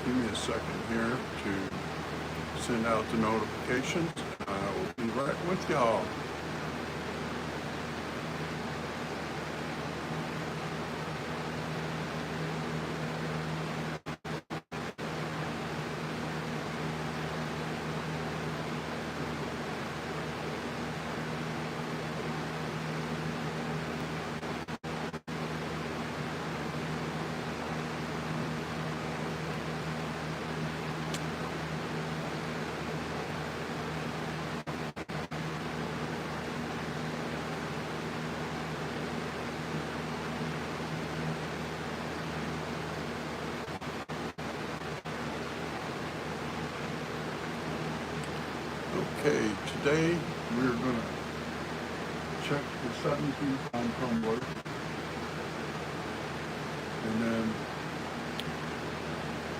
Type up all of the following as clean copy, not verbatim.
Give me a second here to send out the notifications. I will be right with y'all. Okay, today we're going to check the 17 on Tumblr, and then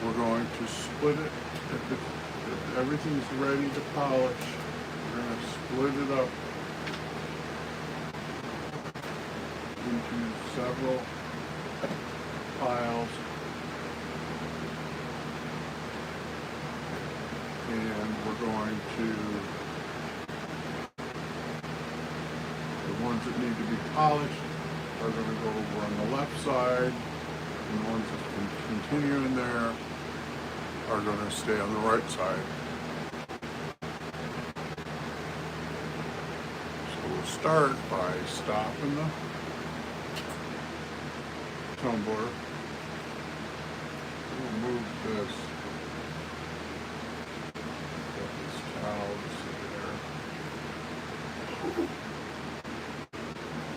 we're going to split it. If everything's ready to polish, we're going to split it up into several piles, and we're going to, the ones that need to be polished are going to go over on the left side, and the ones that can continue in there are going to stay on the right side. So we'll start by stopping the tumbler. We'll move this. Got this towel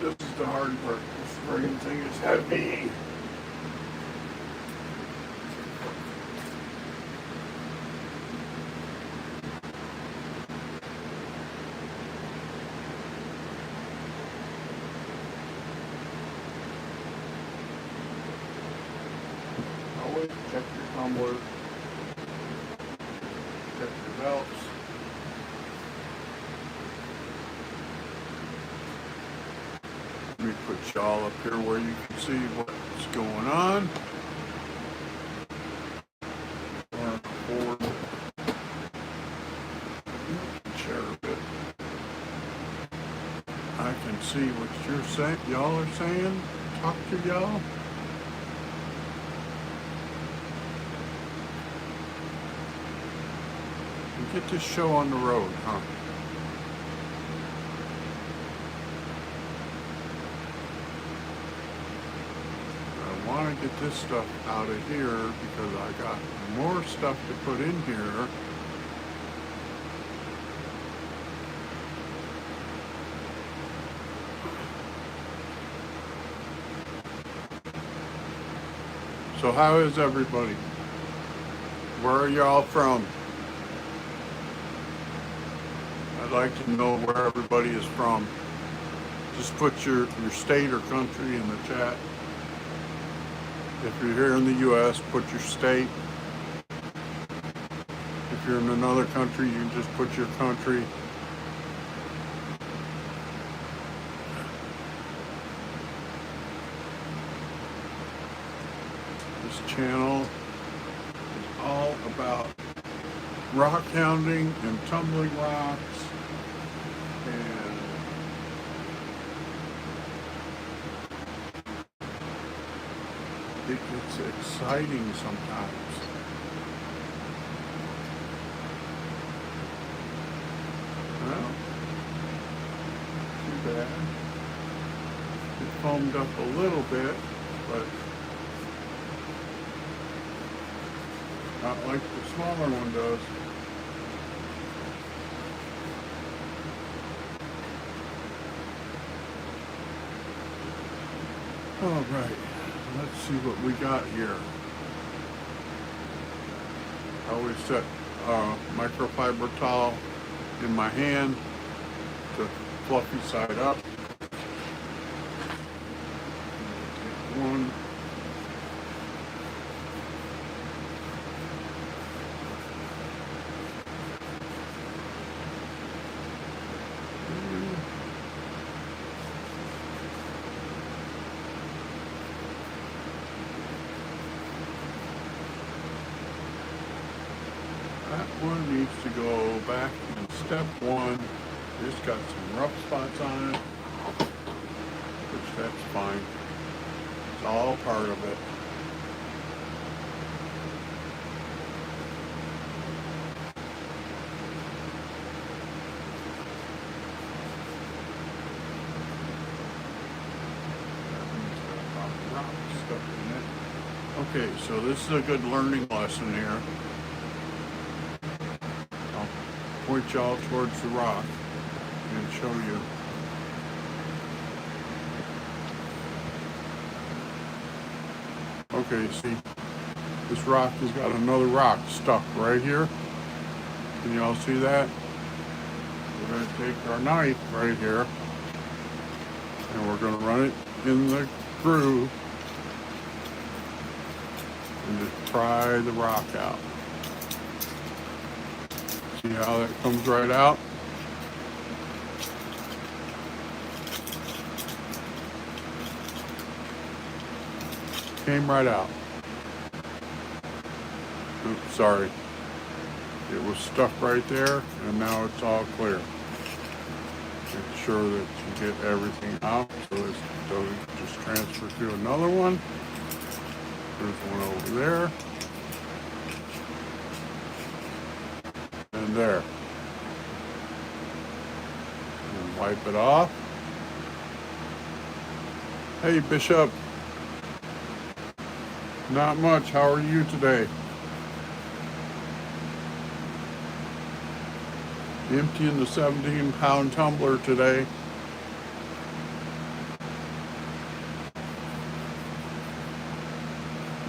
there. This is the hard part. This friggin' thing is heavy. Always check your tumbler, check your belts. Let me put y'all up here where you can see what's going on. Forward. Share a bit. I can see what you're saying. Y'all are saying. Talk to y'all. Get this show on the road, huh? I want to get this stuff out of here because I got more stuff to put in here. So how is everybody? Where are y'all from? I'd like to know where everybody is from. Just put your state or country in the chat. If you're here in the US, put your state. If you're in another country, you can just put your country. This channel is all about rock hounding and tumbling rocks. And it gets exciting sometimes. Well, too bad. It foamed up a little bit, but not like the smaller one does. All right, let's see what we got here. I always set microfiber towel in my hand to fluffy side up. Take one. That one needs to go back in step one. It's got some rough spots on it, which that's fine. It's all part of it. Okay, so this is a good learning lesson here. I'll point you all towards the rock and show you. Okay, see, this rock has got another rock stuck right here. Can you all see that? We're going to take our knife right here and we're going to run it in the groove and just pry the rock out. See how that comes right out? Came right out. Oops, sorry. It was stuck right there and now it's all clear. Make sure that you get everything out so this doesn't just transfer to another one. There's one over there. And there. And wipe it off. Hey Bishop. Not much. How are you today? Emptying the 17-pound tumbler today.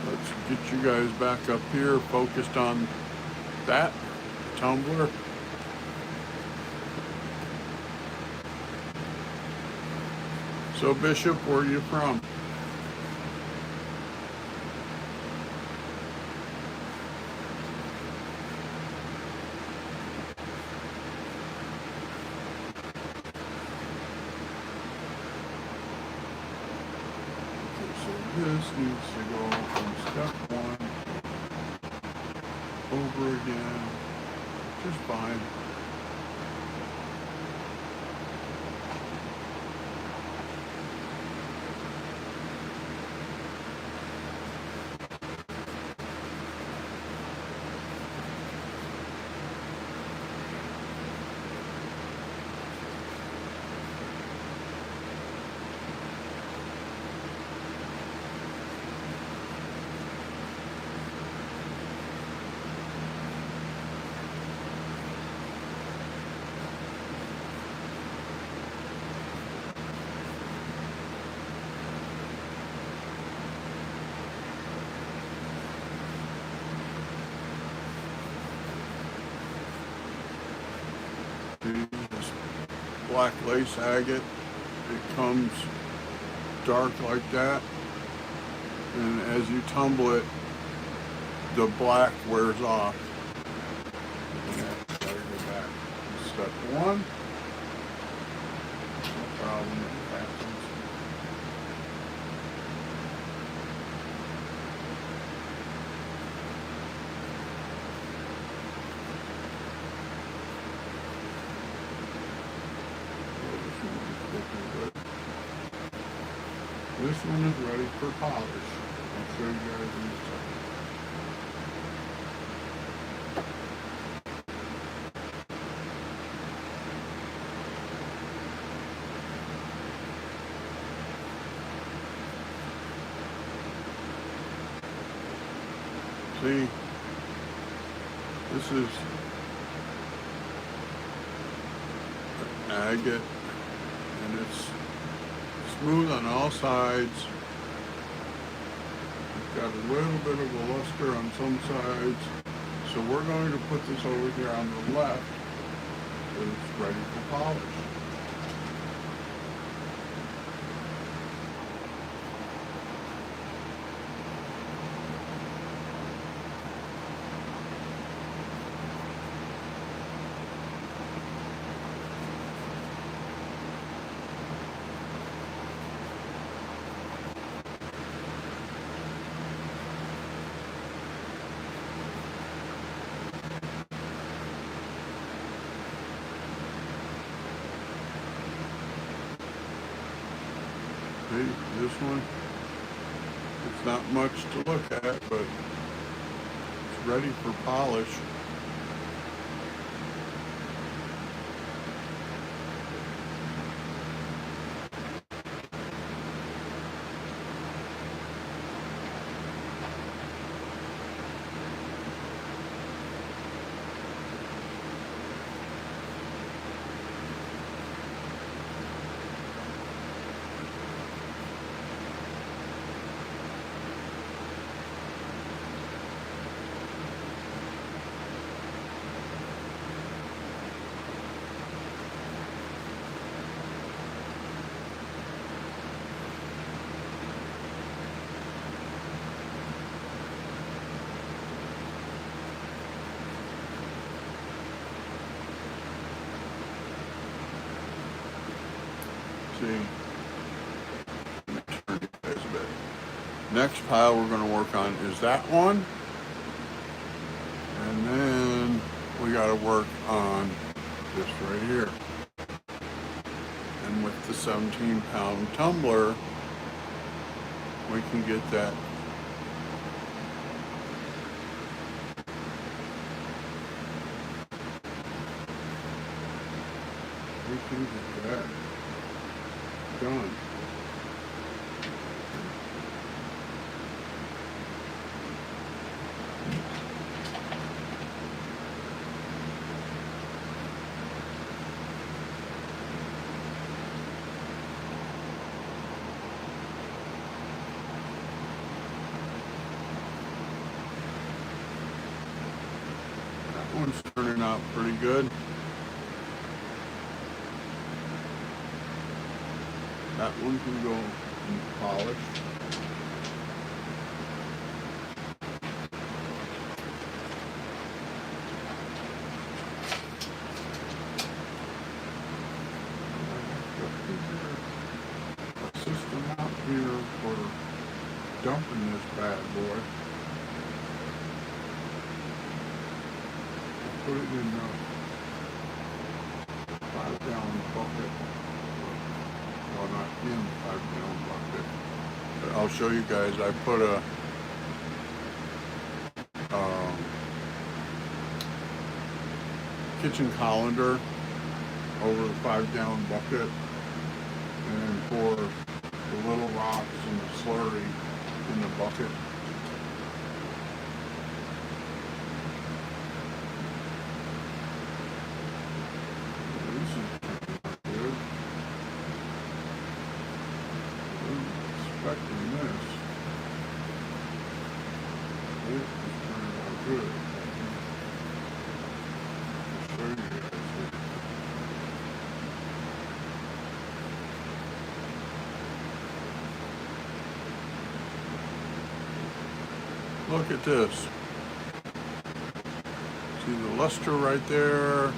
Let's get you guys back up here, focused on that tumbler. So Bishop, where are you from? This needs to go from step one over again, just fine. This black lace agate, it comes dark like that, and as you tumble it, the black wears off. Gotta go back to step one. No problem, it happens. This one is ready for polish. I'll show you guys in a second. See, this is agate, and it's smooth on all sides. It's got a little bit of a luster on some sides. So we're going to put this over here on the left, so it's ready for polish. See, this one, it's not much to look at, but it's ready for polish. See, next pile we're going to work on is that one, and then we got to work on this right here. And with the 17-pound tumbler, we can get that done. That one's turning out pretty good. That one can go in polish. A system out here for dumping this bad boy. I'll put it in a 5-gallon bucket. Well, not in 5-gallon bucket, but I'll show you guys. I put a kitchen colander over the 5-gallon bucket, and then pour the little rocks and the slurry in the bucket. Expecting this. It is turning out good. I'll show you guys here. Look at this. See the luster right there, and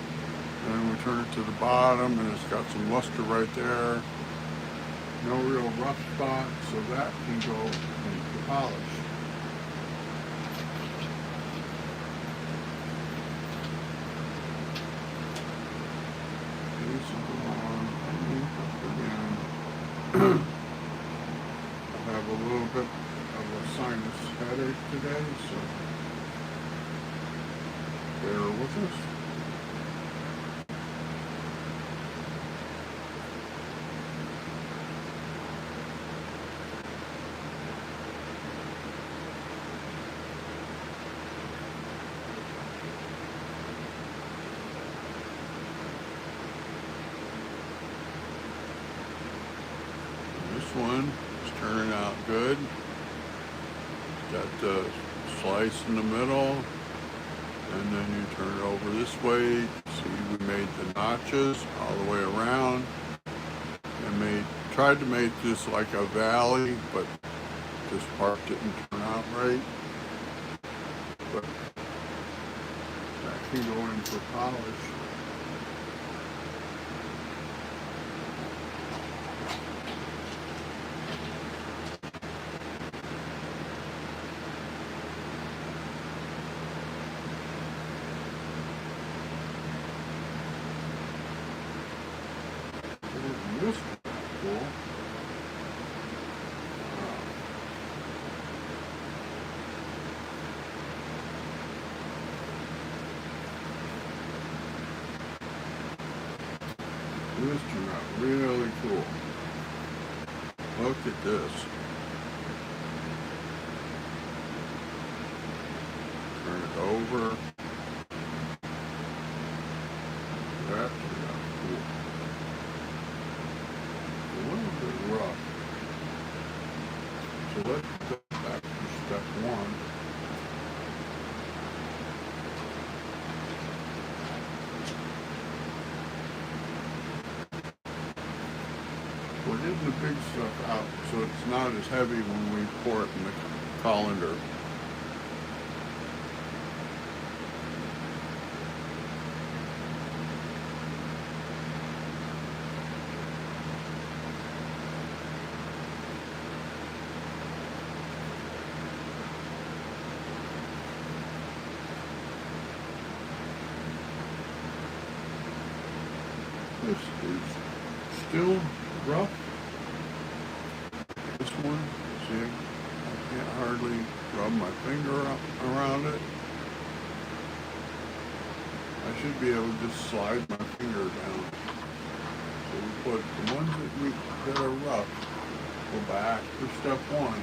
then we turn it to the bottom, and it's got some luster right there. No real rough spot, so that can go into polish. This will go on again. I have a little bit of a sinus headache today, so bear with us. One is turning out good. Got the slice in the middle, and then you turn it over this way. See, we made the notches all the way around, and tried to make this like a valley, but this part didn't turn out right. But that can go in for polish. This is cool. This turned out really cool. Look at this. Turn it over. That turned out cool. A little bit rough. So let's go back to step one. We're getting the big stuff out so it's not as heavy when we pour it in the colander. This is still rough. This one, see, I can't hardly rub my finger up around it. I should be able to just slide my finger down. So we put the ones that are rough, go back for step one.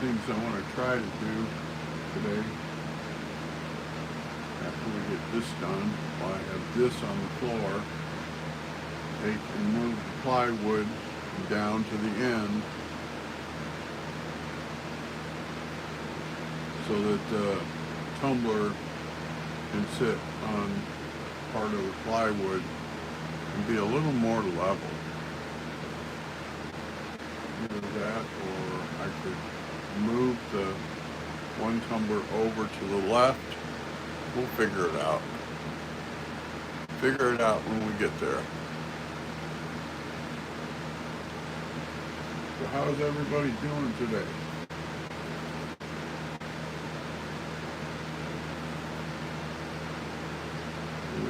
Things I want to try to do today after we get this done, while I have this on the floor, take and move the plywood down to the end so that the tumbler can sit on part of the plywood and be a little more level. Either that, or I could move the one tumbler over to the left. We'll figure it out. Figure it out when we get there. So how's everybody doing today?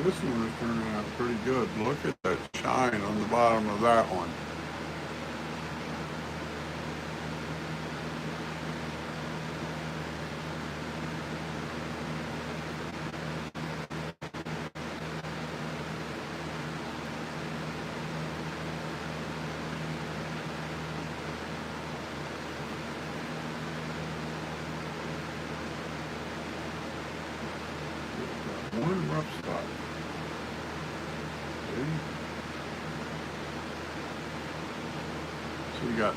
This one is turning out pretty good. Look at that shine on the bottom of that one. One rough spot. See? So you got,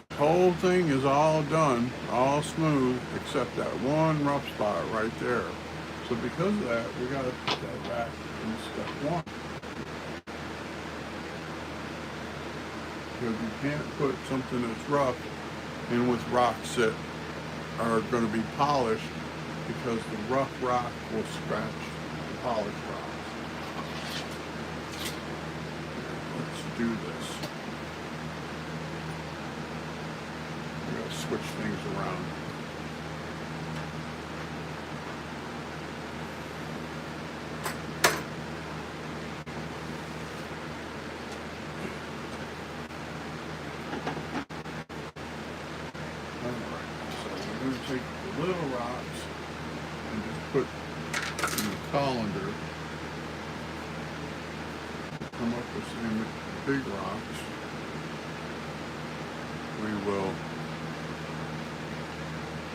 the whole thing is all done, all smooth, except that one rough spot right there. So because of that, we got to put that back in step one. Because you can't put something that's rough in with rocks that are going to be polished, because the rough rock will scratch the polished rocks. Let's do this. We're going to switch things around. Alright, so we're going to take the little rocks and just put in the colander. Come up with some big rocks. We will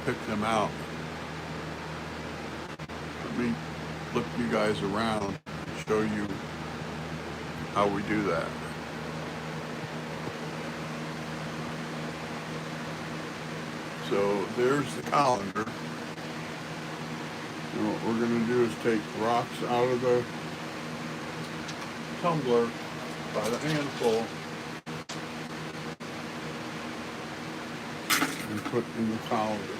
pick them out. Let me flip you guys around and show you how we do that. So there's the colander. And what we're going to do is take rocks out of the tumbler by the handful and put in the colander.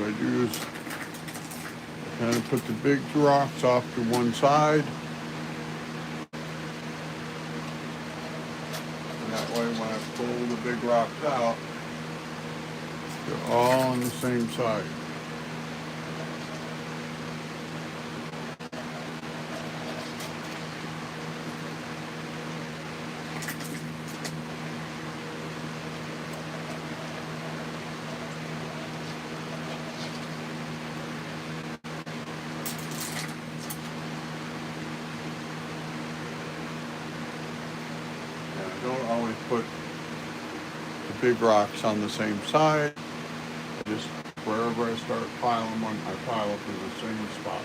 what I do is kind of put the big rocks off to one side. And that way when I pull the big rocks out, they're all on the same side. Don't always put the big rocks on the same side. I just, wherever I start piling one, I pile up in the same spot.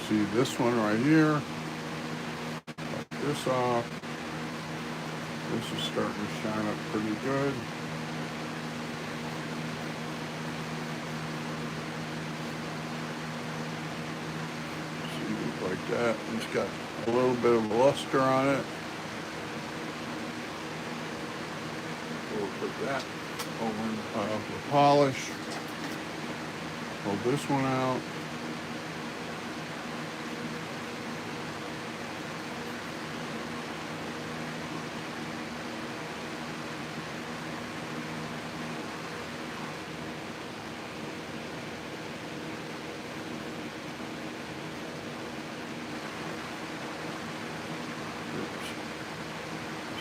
See this one right here, cut this off. This is starting to shine up pretty good. See, like that. It's got a little bit of luster on it. We'll put that over in the pile for polish. Pull this one out.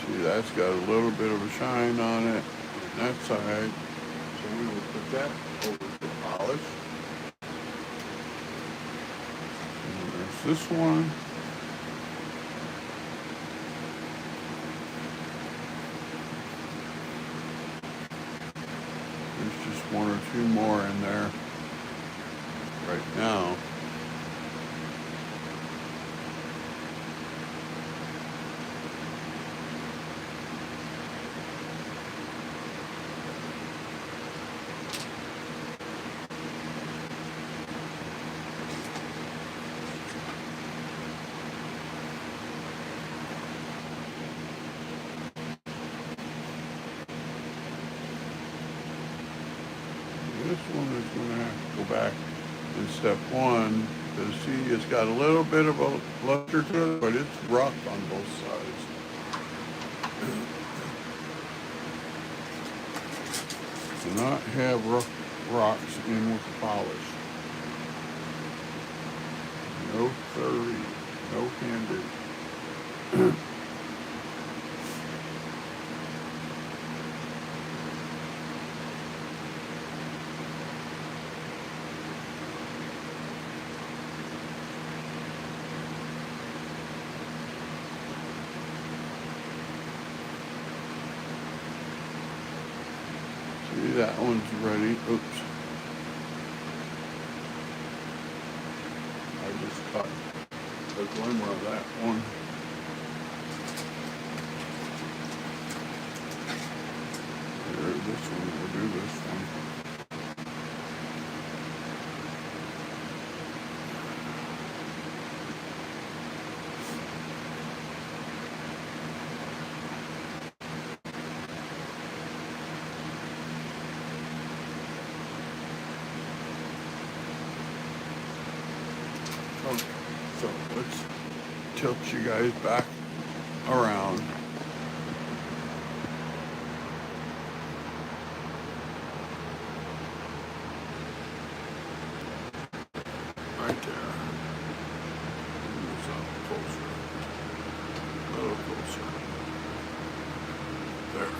See, that's got a little bit of a shine on it on that side. So we will put that over the polish. And there's this one. There's just one or two more in there right now. This one is going to have to go back in step one. To see, it's got a little bit of a luster to it, but it's rough on both sides. Do not have rough rocks in with the polish. No siree, no can do. See, that one's ready. Oops. I just cut a glimmer of that one. There, this one, we'll do this one. Okay, so let's tilt you guys back around. Right there. Move this up closer. A little closer. There.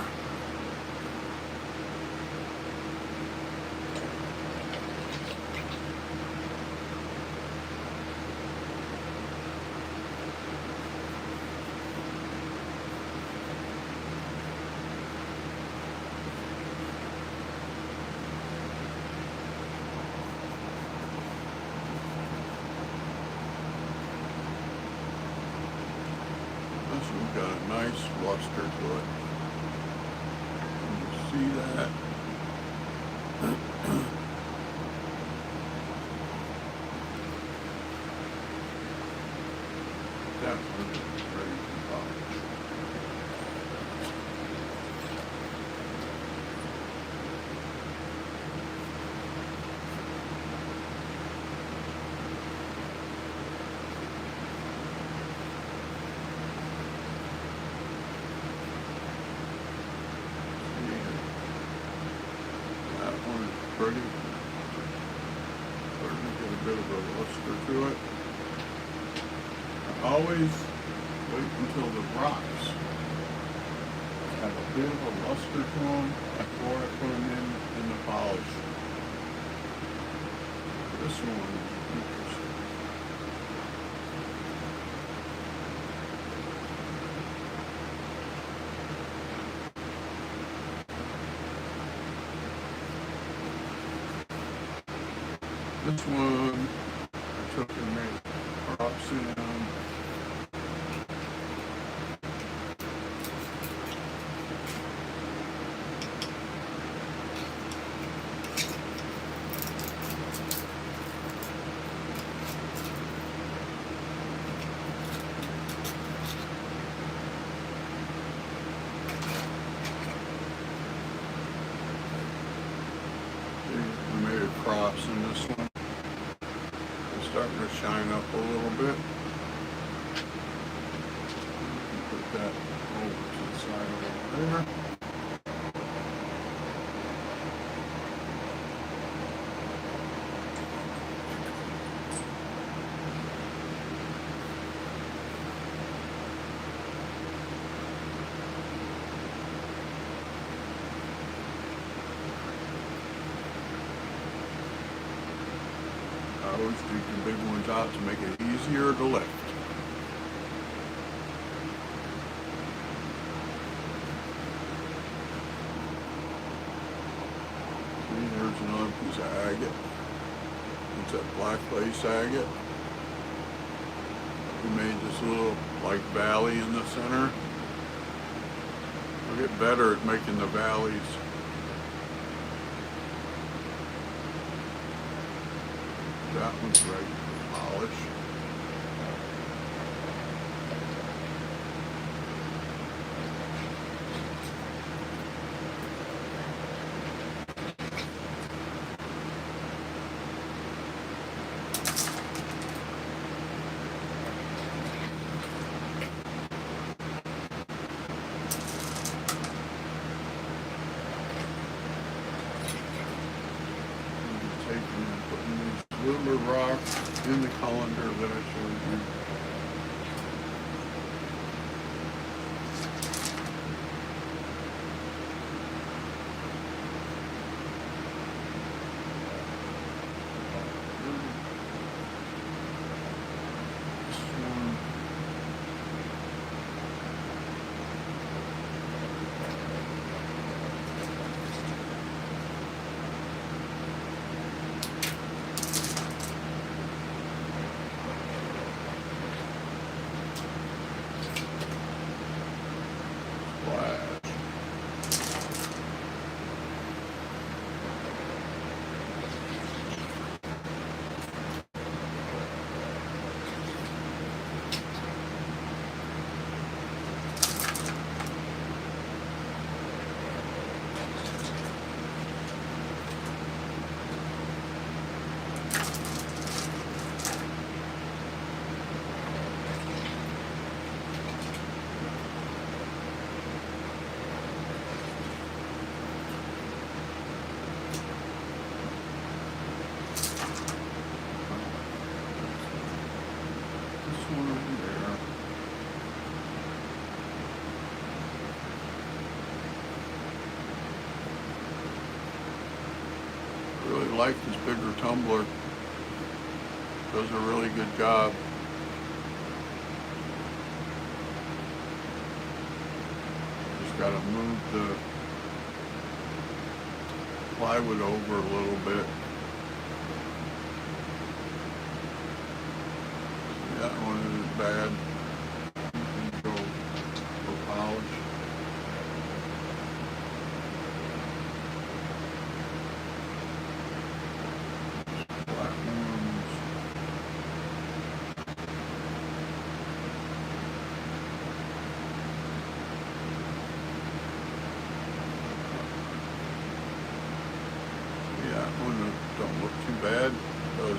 got a nice luster to it. Can you see that? That one is ready to polish. Pretty. Starting to get a bit of a luster to it. I always wait until the rocks have a bit of a luster to them before I put them in the polish. This one is interesting. This one, I took and made crops in. I made crops in this one. Starting to shine up a little bit. Put that over to the side over there. I always take the big ones out to make it easier to lift. See, there's another piece of agate. It's that black lace agate. We made this little like valley in the center. We'll get better at making the valleys. That one's ready for polish. Tumblr rock in the colander that I showed you. This one. Really like this bigger tumbler. Does a really good job. Just got to move the plywood over a little bit. That one isn't bad. You can go bad, does it?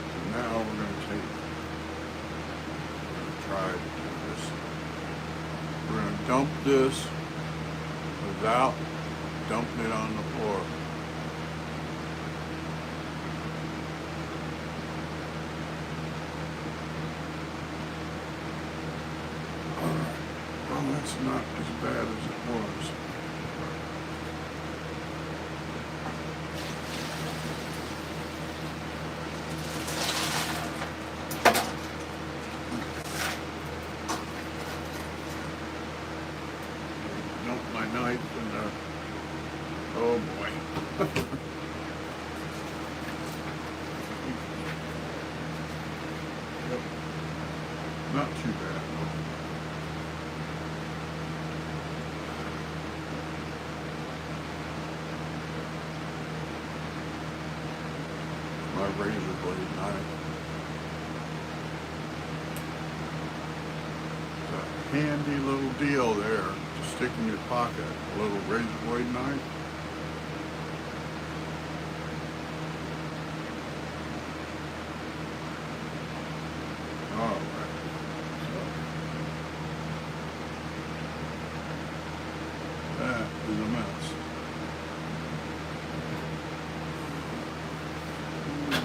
So now we're going to try to do this. We're going to dump this without dumping it on the floor. Well, that's not as bad as it was. Dump my knife in there. Oh boy. Yep. Not too bad. My razor blade knife. It's a handy little deal there to stick in your pocket. A little razor blade knife. Alright. So that is a mess.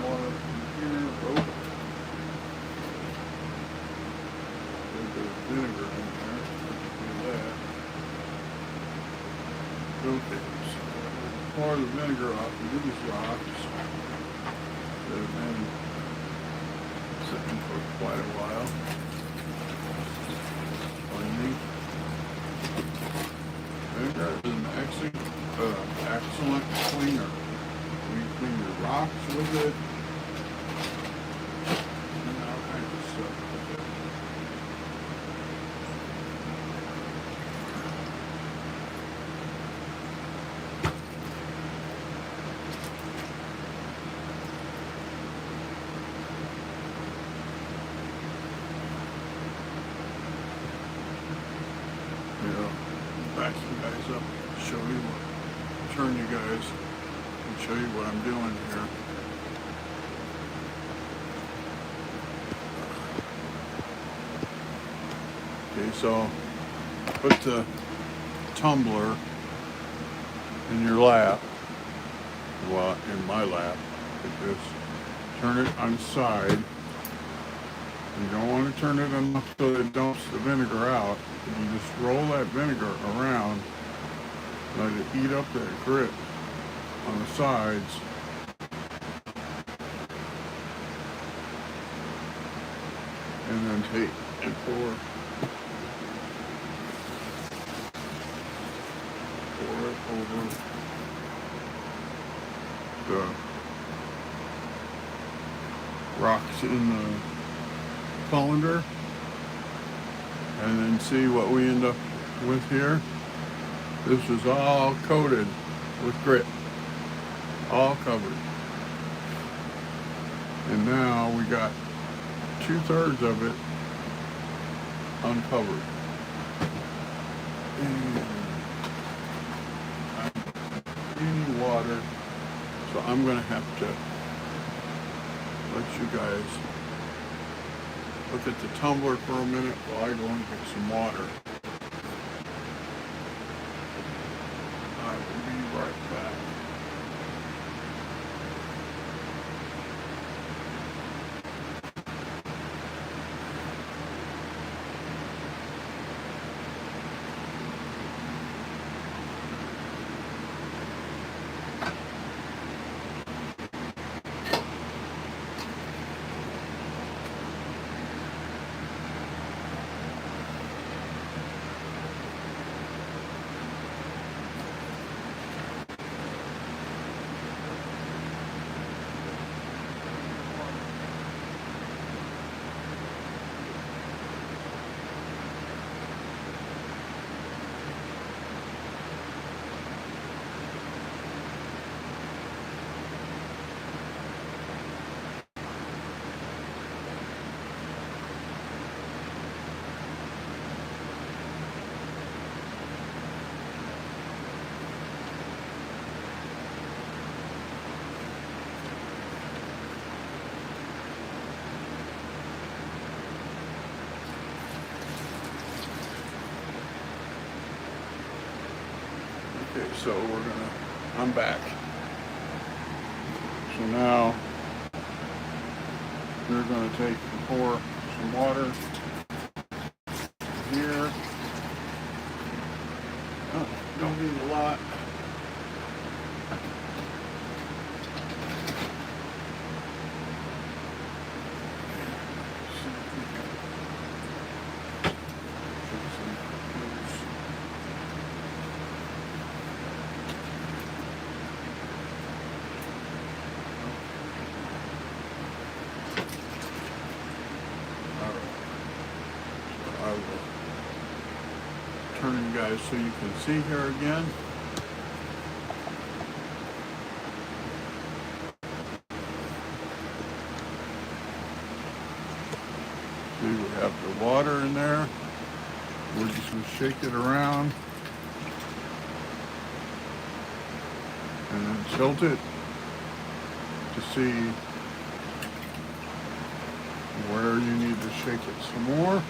Water from here. Oh. There's a bit of vinegar in there. Do that. Okay, so pour the vinegar off of these rocks that have been sitting for quite a while. Vinegar is an excellent cleaner. You can clean your rocks with it, and all kinds of stuff with it. Back you guys up, show you what, turn you guys and show you what I'm doing here. Okay, so put the tumbler in your lap, well, in my lap, like this. Turn it on its side. You don't want to turn it enough so that it dumps the vinegar out. You just roll that vinegar around, let it eat up that grit on the sides. And then take and pour it over the rocks in the colander, and then see what we end up with here. This is all coated with grit, all covered. And now we got 2/3 of it uncovered. And I need water, so I'm gonna have to let you guys look at the tumbler for a minute while I go and get some water. I will be right back. Okay, so I'm back. So now we're gonna take and pour some water here. Oh, don't need a lot. I will turn you guys so you can see here again. See, we have the water in there. We're just going to shake it around and then tilt it to see where you need to shake it some more.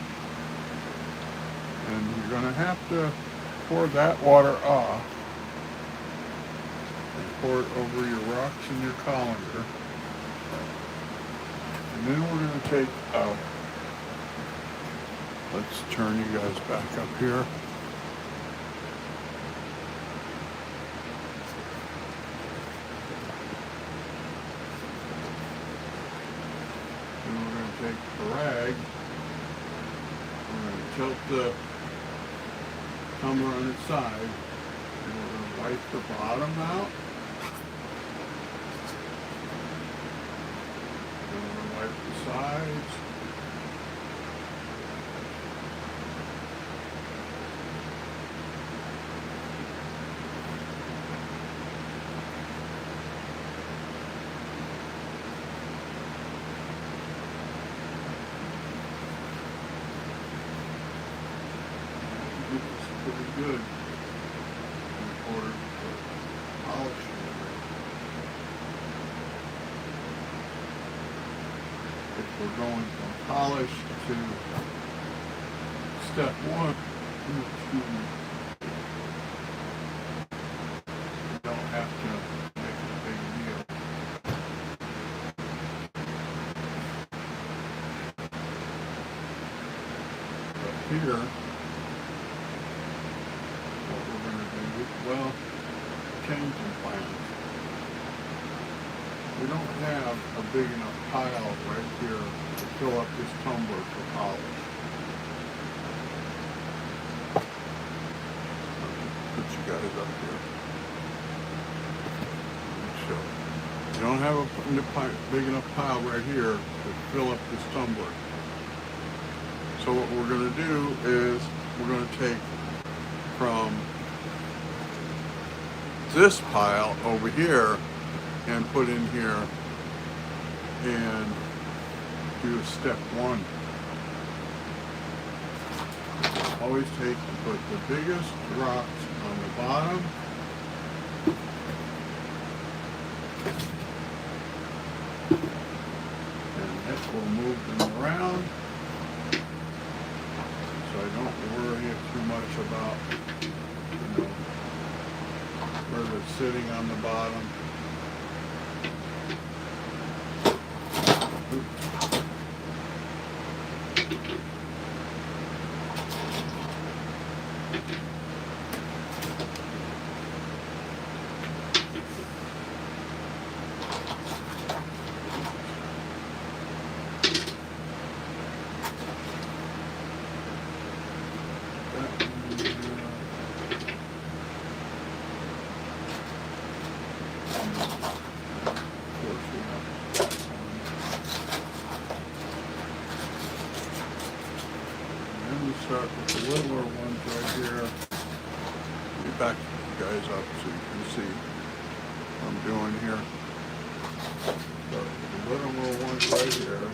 And you're going to have to pour that water off and pour it over your rocks and your colander. And then we're going to take out, let's turn you guys back up here. And we're going to take a rag, we're going to tilt the tumbler on its side, and we're going to wipe the bottom out. And we're going to wipe the sides. Pretty good in order to polish it. If we're going from polish to step one, you don't have to make a big deal. But here, well, changing plans. We don't have a big enough pile right here to fill up this tumbler for polish. Put you guys up here. So, you don't have a big enough pile right here to fill up this tumbler. So what we're going to do is we're going to take from this pile over here and put in here and do step one. Always take and put the biggest rocks on the bottom, and that will move them around, so I don't worry too much about, where it's sitting on the bottom. Start with the littler ones right here. Let me back you guys up so you can see what I'm doing here. Start with the littler ones right here.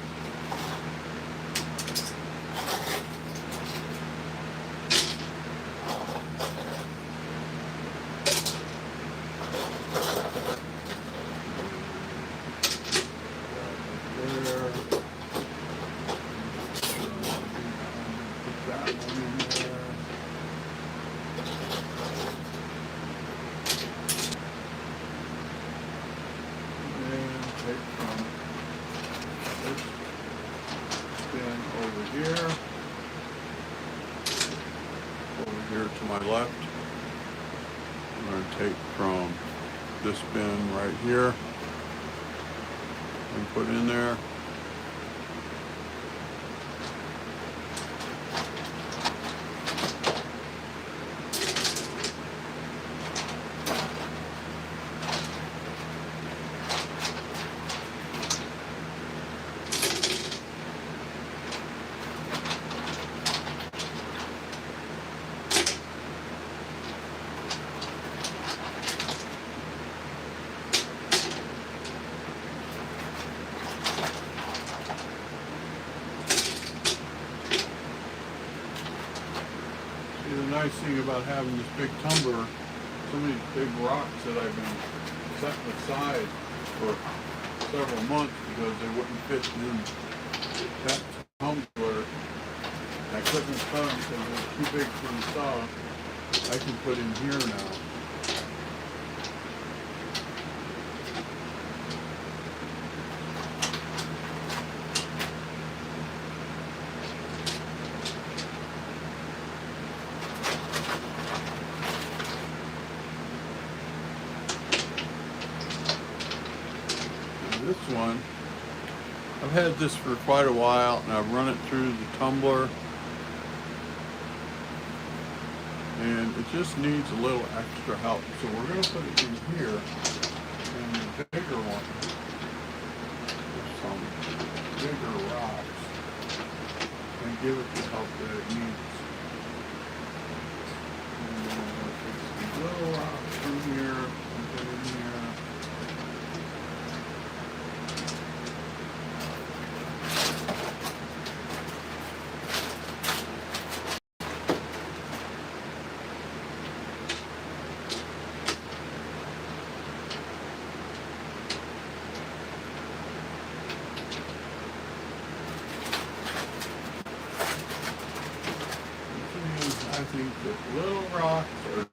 here to my left. I'm going to take from this bin right here and put in there. The nice thing about having this big tumbler, some of these big rocks that I've been setting aside for several months because they wouldn't fit in that tumbler. I couldn't cut them because they were too big for the saw. I can put in here now. This one, I've had this for quite a while and I've run it through the tumbler and it just needs a little extra help. So we're going to put it in here and the bigger one with some bigger rocks and give it the help that it needs. And then I'm going to take some little rocks from here and put in here. I think that little rocks are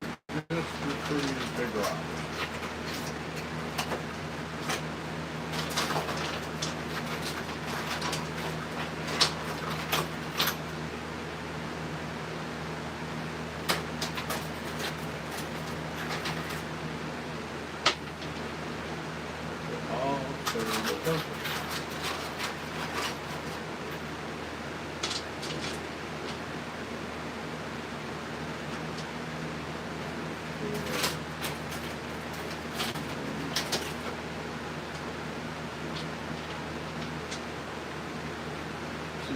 just recruiting big rocks. All serve the purpose.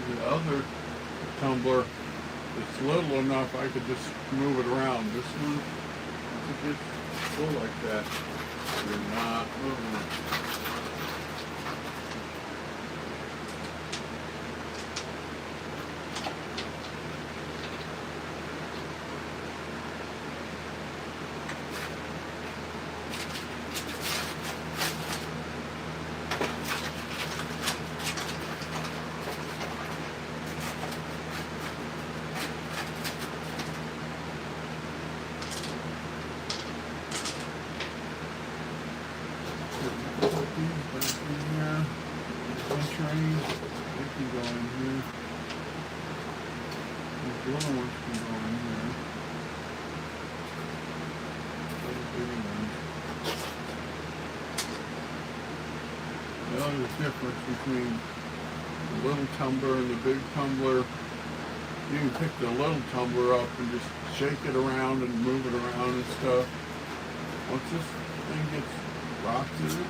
The other tumbler, it's little enough I could just move it around. This one, you could just go like that. You're not moving it. Train, they can go in here. The little ones can go in here. Little bitty ones. The other difference between the little tumbler and the big tumbler, you can pick the little tumbler up and just shake it around and move it around and stuff. Once this thing gets rocks in it,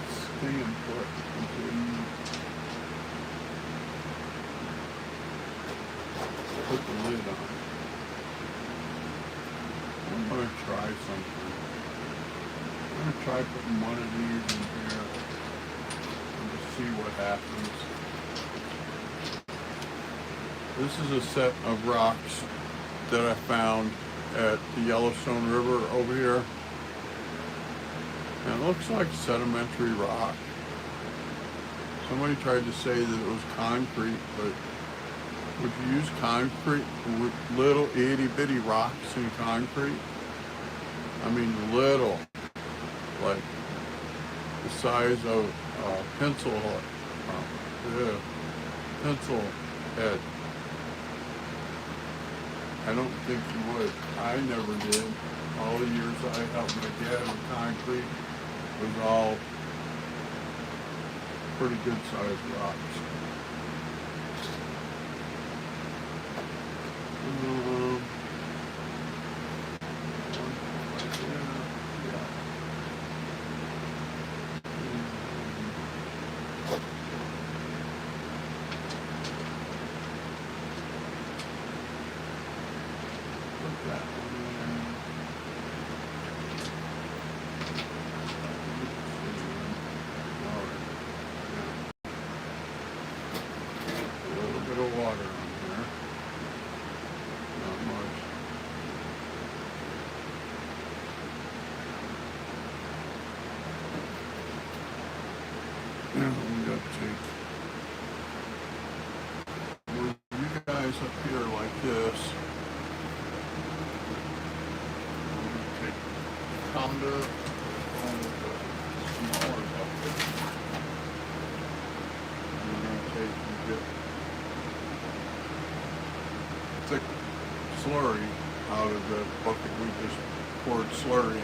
it's staying put until you put the lid on. I'm going to try something. I'm going to try putting one of these in here and just see what happens. This is a set of rocks that I found at the Yellowstone River over here. And it looks like sedimentary rock. Somebody tried to say that it was concrete, but would you use concrete with little itty bitty rocks in concrete? I mean little, like the size of a pencil head. I don't think you would. I never did. All the years I helped my dad with concrete was all pretty good sized rocks. Up here like this. Take conduit on the smaller bucket. And we're going to take and get thick slurry out of the bucket we just poured slurry in.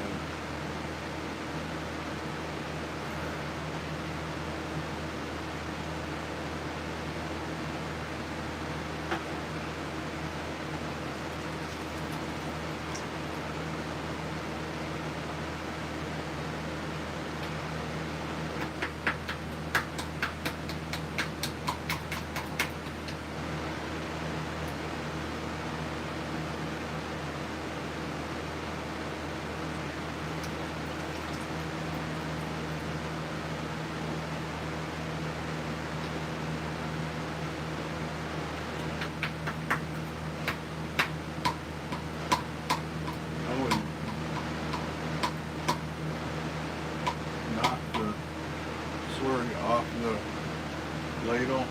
Ladle.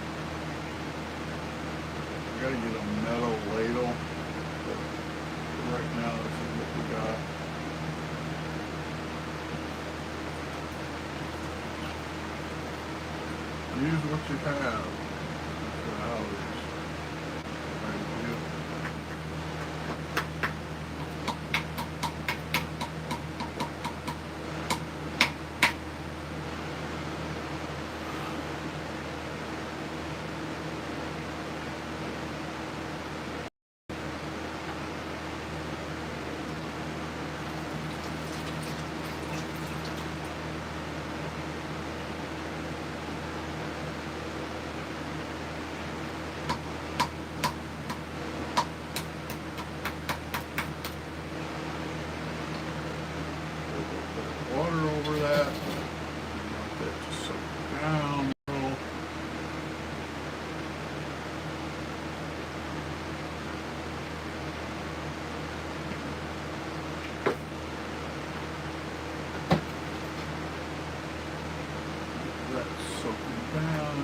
We gotta get a metal ladle, but right now this is what we got. Use what you have. That's how it is. Thank you. Water over that. Let that just soak down. That's soaking down.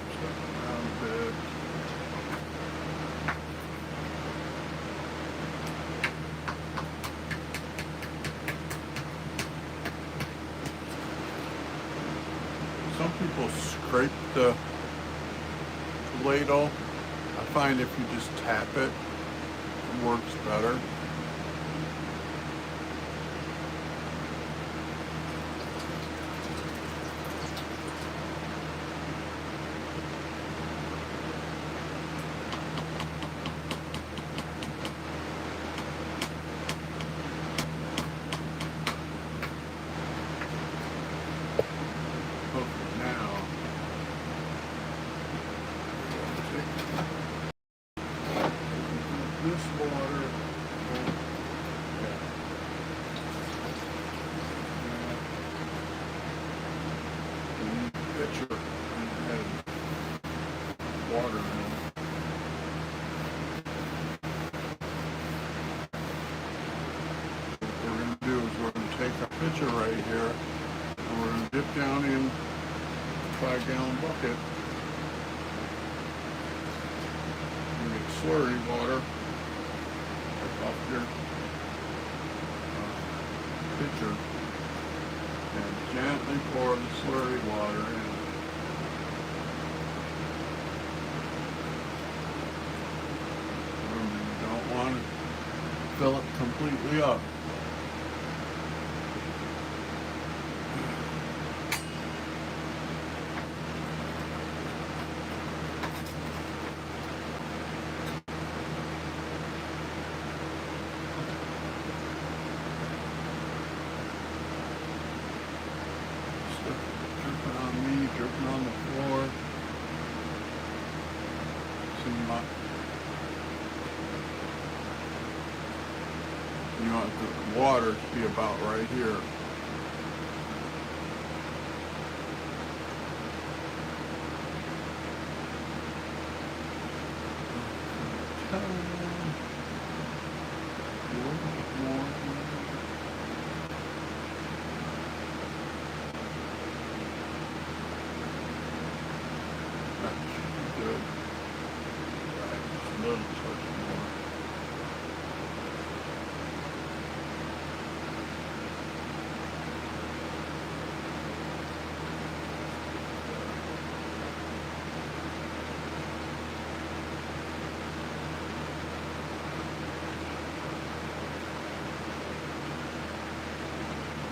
Stuff around a bit. Some people scrape the ladle. I find if you just tap it, it works better. This water, pitcher and water in it. What we're going to do is we're going to take a pitcher right here and we're going to dip down in a 5-gallon bucket and get slurry water off your pitcher and gently pour the slurry water in. fill it completely up. Dripping on me, dripping on the floor. You want the water to be about right here. Good. Right, just a little touch more.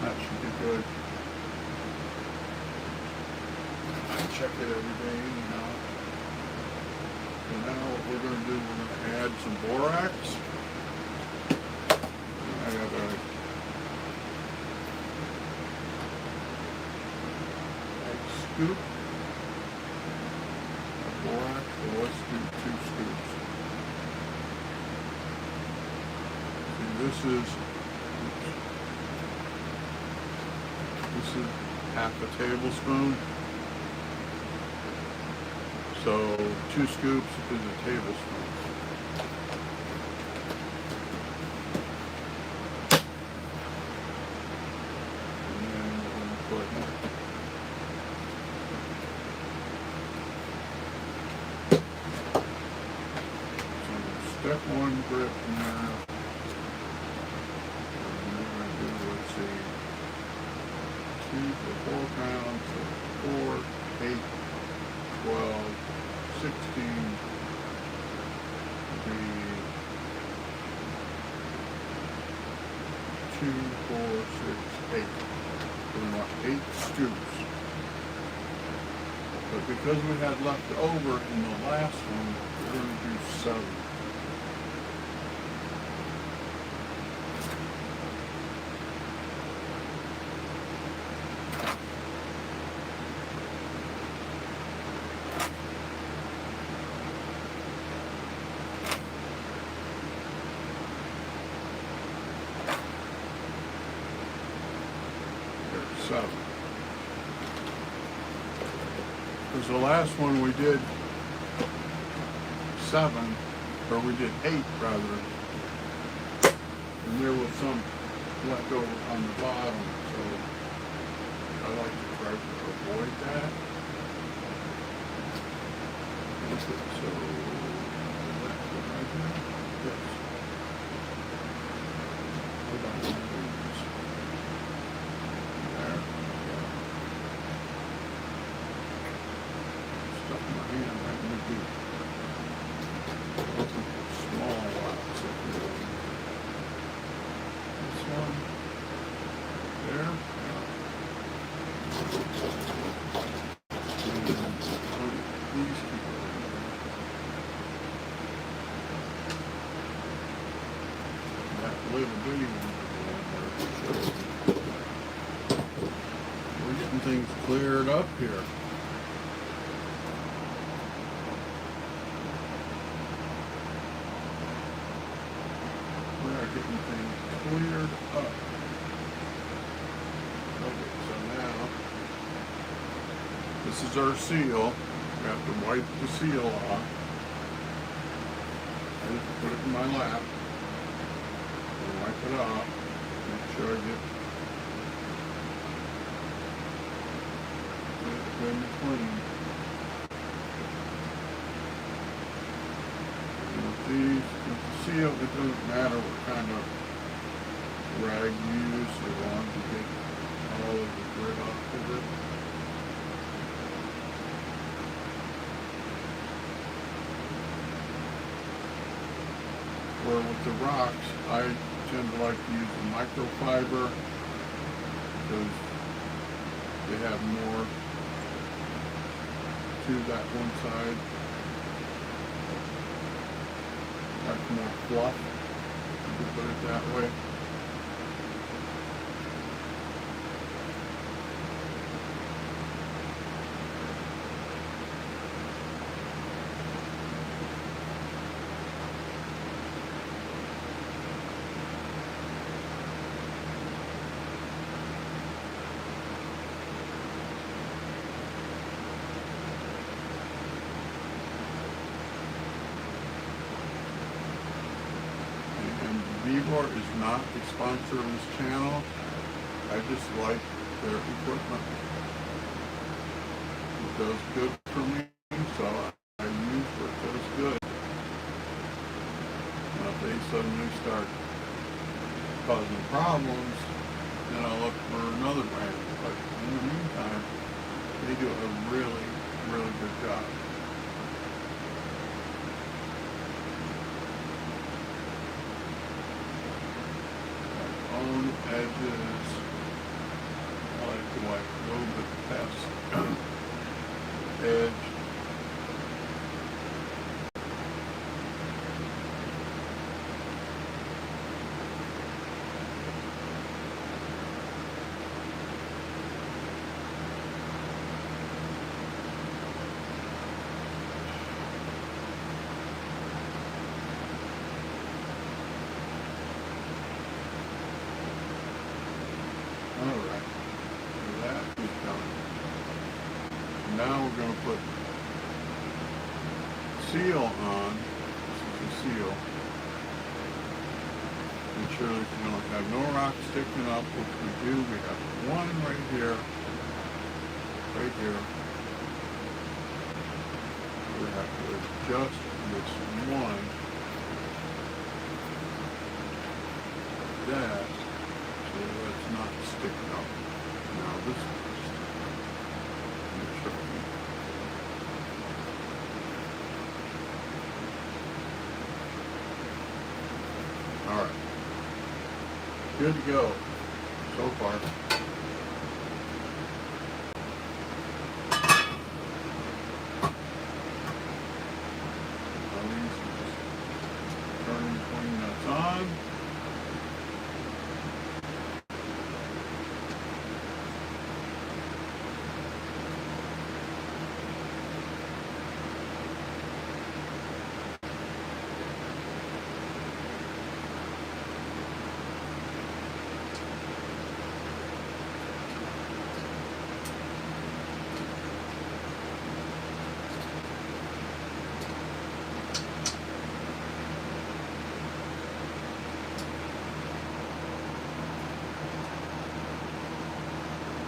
That should be good. I check it every day, you know. So now what we're going to do, we're going to add some borax. I got a scoop of borax, so let's do 2 scoops. See, this is half a tablespoon. So 2 scoops is a tablespoon. And then we're going to put some step 1 grit in there. And we're going to do, let's see, 2 for 4 pounds, so 4, 8, 12, 16, 2, 4, 6, 8. We want 8 scoops. But because we had left over in the last one, we're going to do 7. Because the last one we did 7, or we did 8 rather, and there was some left over on the bottom, so I like to try to avoid that. So that's what I do. Yes. Hold on. Small lots of this one there. And these people. That little bitty one. We're getting things cleared up here. Getting things cleared up. Okay, so now this is our seal. We have to wipe the seal off. I just put it in my lap. Wipe it off. Make sure I get it good and clean. With the seal, it doesn't matter what kind of rag you use, as long as you get all of the grit off of it. Where with the rocks, I tend to like to use the microfiber because they have more to that one side. That's more fluff, if you put it that way. Vibor is not a sponsor of this channel. I just like their equipment. It does good for me, so I use what does good. Now if they suddenly start causing problems, then I'll look for another brand. But in the meantime, they do a really, really good job. Edges, I like to wipe a little bit past edge. Alright, so that is done. Now we're going to put seal on. This is a seal. Ensure that you don't have no rocks sticking up, which we do. We have one right here. Right here. We have to adjust this one. That. So that's not sticking up. Now this is tricky. Alright. Good to go so far. Now these just turning between nuts on.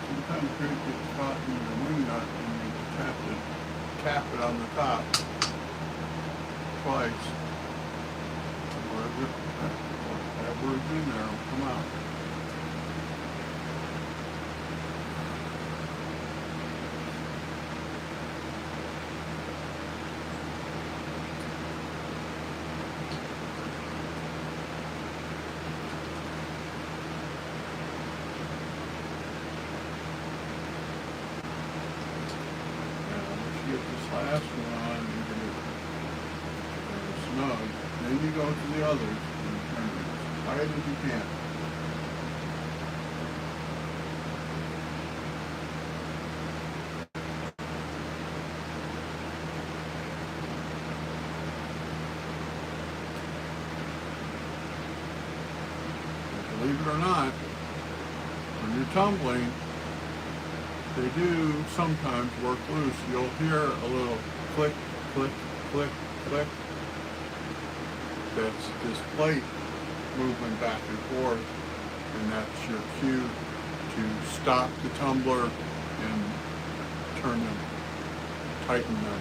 Sometimes it gets caught in the wing nut and you tap it on the top twice. Whatever is in there will come out. Last one, you get it snug. Then you go to the others and turn it as tight as you can. And believe it or not, when you're tumbling, they do sometimes work loose. You'll hear a little click, click, click, click. That's this plate moving back and forth, and that's your cue to stop the tumbler and turn them, tighten them.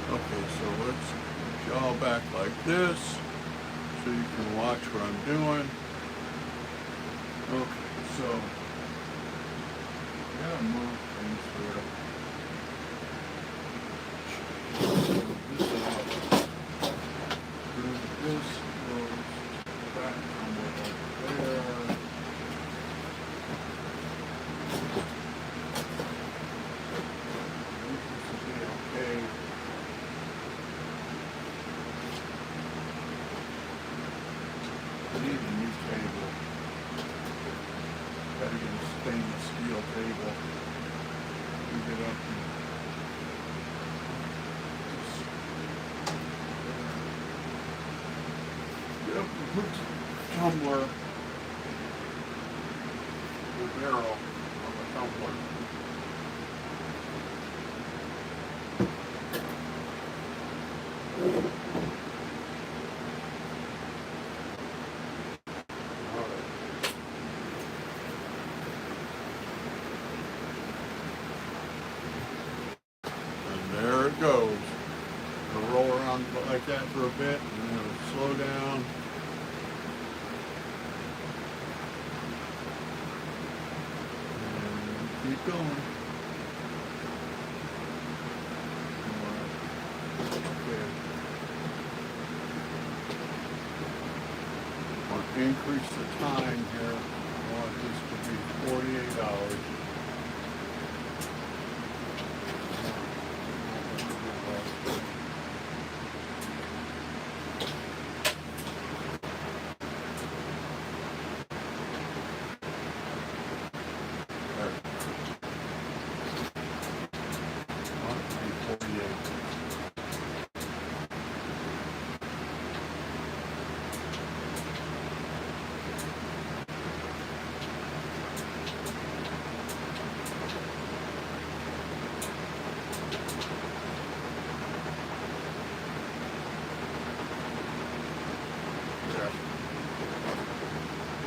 Okay, so let's jaw back like this so you can watch what I'm doing. Okay, so gotta move things sort of. This out. Move this. need a new table. Gotta get a stainless steel table. We get up and put the tumbler, the barrel on the tumbler. And there it goes. It'll roll around like that for a bit, and then it'll slow down. Keep going. Okay. I want to increase the time here. I want this to be 48 hours.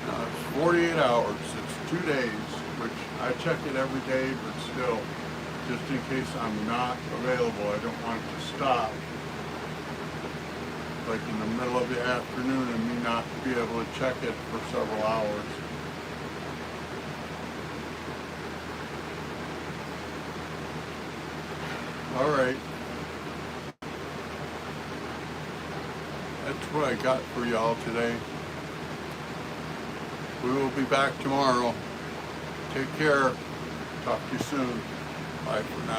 Now it's 48 hours, it's 2 days, which I check it every day, but still, just in case I'm not available, I don't want it to stop, like in the middle of the afternoon and me not be able to check it for several hours. All right. That's what I got for y'all today. We will be back tomorrow. Take care. Talk to you soon. Bye for now.